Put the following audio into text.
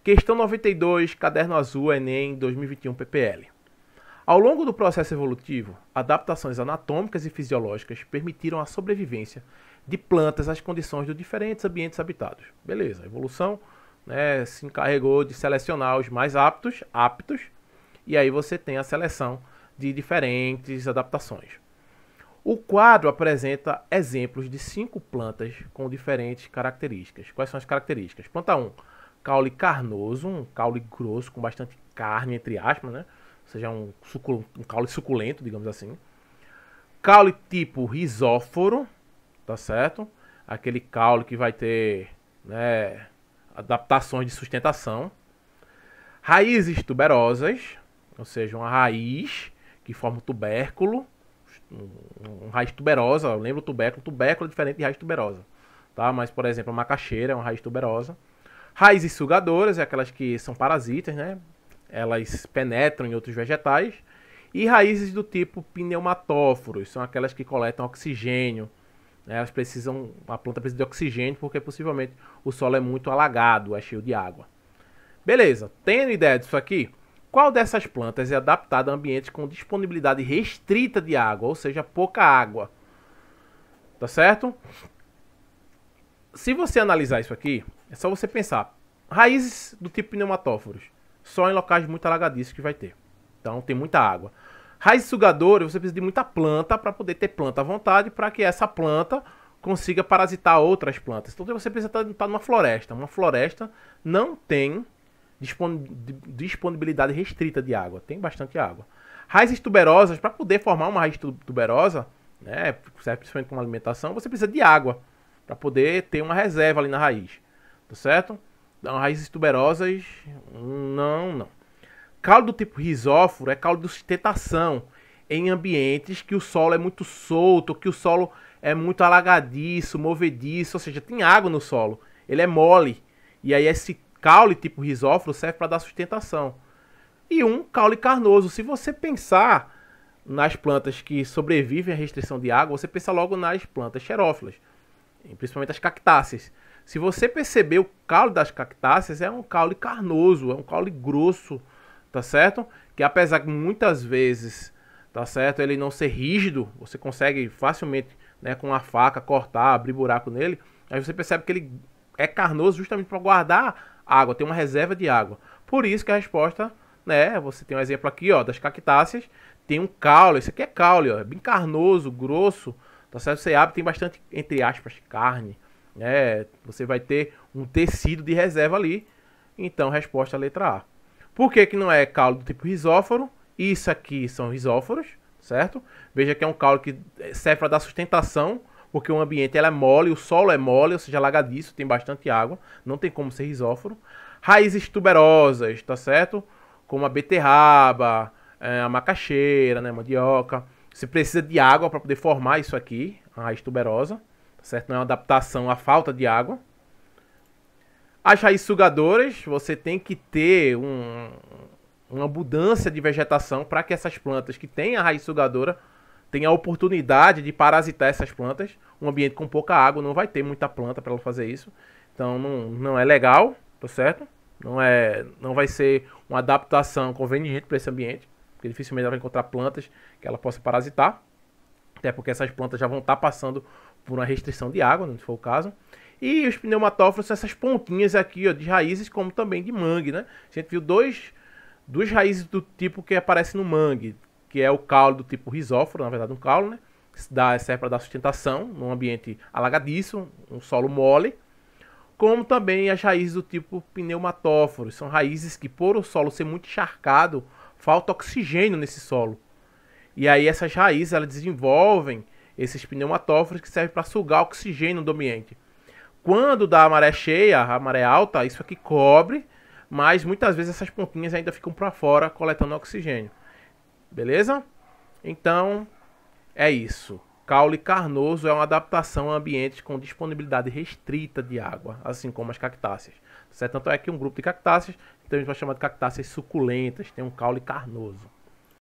Questão 92, Caderno Azul, Enem 2021 PPL. Ao longo do processo evolutivo, adaptações anatômicas e fisiológicas permitiram a sobrevivência de plantas às condições de diferentes ambientes habitados. Beleza, a evolução, né, se encarregou de selecionar os mais aptos, e aí você tem a seleção de diferentes adaptações. O quadro apresenta exemplos de 5 plantas com diferentes características. Quais são as características? Planta 1, caule carnoso, um caule grosso com bastante carne, entre aspas, né? Ou seja, um caule suculento, digamos assim. Caule tipo risóforo, tá certo? Aquele caule que vai ter, né, adaptações de sustentação. Raízes tuberosas, ou seja, uma raiz que forma um tubérculo, uma raiz tuberosa. Lembra o tubérculo? Tubérculo é diferente de raiz tuberosa, tá? Mas, por exemplo, a macaxeira é uma raiz tuberosa. Raízes sugadoras, é aquelas que são parasitas, né? Elas penetram em outros vegetais. E raízes do tipo pneumatóforos, são aquelas que coletam oxigênio. Elas precisam, a planta precisa de oxigênio porque possivelmente o solo é muito alagado, é cheio de água. Beleza, tendo ideia disso aqui, qual dessas plantas é adaptada a ambientes com disponibilidade restrita de água, ou seja, pouca água? Tá certo? Se você analisar isso aqui, é só você pensar. Raízes do tipo pneumatóforos, só em locais muito alagadiços que vai ter. Então tem muita água. Raízes sugadoras, você precisa de muita planta para poder ter planta à vontade, para que essa planta consiga parasitar outras plantas. Então você precisa estar numa floresta. Uma floresta não tem disponibilidade restrita de água. Tem bastante água. Raízes tuberosas, para poder formar uma raiz tuberosa, né, serve principalmente como alimentação, você precisa de água para poder ter uma reserva ali na raiz, tá certo? Então, raízes tuberosas, não. Caule do tipo risóforo é caule de sustentação em ambientes que o solo é muito solto, que o solo é muito alagadiço, movediço, ou seja, tem água no solo, ele é mole. E aí esse caule tipo risóforo serve para dar sustentação. E um caule carnoso, se você pensar nas plantas que sobrevivem à restrição de água, você pensa logo nas plantas xerófilas, principalmente as cactáceas. Se você perceber, o caule das cactáceas é um caule carnoso, é um caule grosso, tá certo? Que apesar que muitas vezes, tá certo, ele não ser rígido, você consegue facilmente, né, com a faca cortar, abrir buraco nele, aí você percebe que ele é carnoso justamente para guardar água, tem uma reserva de água. Por isso que a resposta, né, você tem um exemplo aqui, ó, das cactáceas, tem um caule, esse aqui é caule, ó, é bem carnoso, grosso, tá certo? Você abre, tem bastante, entre aspas, carne, né? Você vai ter um tecido de reserva ali. Então, resposta letra A. Por que que não é caule do tipo risóforo? Isso aqui são risóforos, certo? Veja que é um caule que serve para dar sustentação, porque o ambiente ela é mole, o solo é mole, ou seja, alagadiço, tem bastante água, não tem como ser risóforo. Raízes tuberosas, tá certo? Como a beterraba, a macaxeira, né, mandioca. Você precisa de água para poder formar isso aqui, a raiz tuberosa, tá certo? Não é uma adaptação à falta de água. As raízes sugadoras, você tem que ter uma abundância de vegetação para que essas plantas que têm a raiz sugadora tenham a oportunidade de parasitar essas plantas. Um ambiente com pouca água não vai ter muita planta para ela fazer isso. Então não é legal, tá certo? Não vai ser uma adaptação conveniente para esse ambiente, porque dificilmente ela vai encontrar plantas que ela possa parasitar. Até porque essas plantas já vão estar passando por uma restrição de água, se for o caso. E os pneumatóforos são essas pontinhas aqui, ó, de raízes, como também de mangue, né? A gente viu duas raízes do tipo que aparece no mangue, que é o caule do tipo risóforo, na verdade um caule, né? Que serve para dar sustentação num ambiente alagadiço, um solo mole. Como também as raízes do tipo pneumatóforos, são raízes que, por o solo ser muito encharcado, falta oxigênio nesse solo. E aí essas raízes elas desenvolvem esses pneumatóforos que servem para sugar oxigênio do ambiente. Quando dá a maré cheia, a maré alta, isso aqui cobre, mas muitas vezes essas pontinhas ainda ficam para fora coletando oxigênio. Beleza? Então, é isso. Caule carnoso é uma adaptação a ambientes com disponibilidade restrita de água, assim como as cactáceas. Certo? Tanto é que um grupo de cactáceas, então a gente vai chamar de cactáceas suculentas, tem um caule carnoso.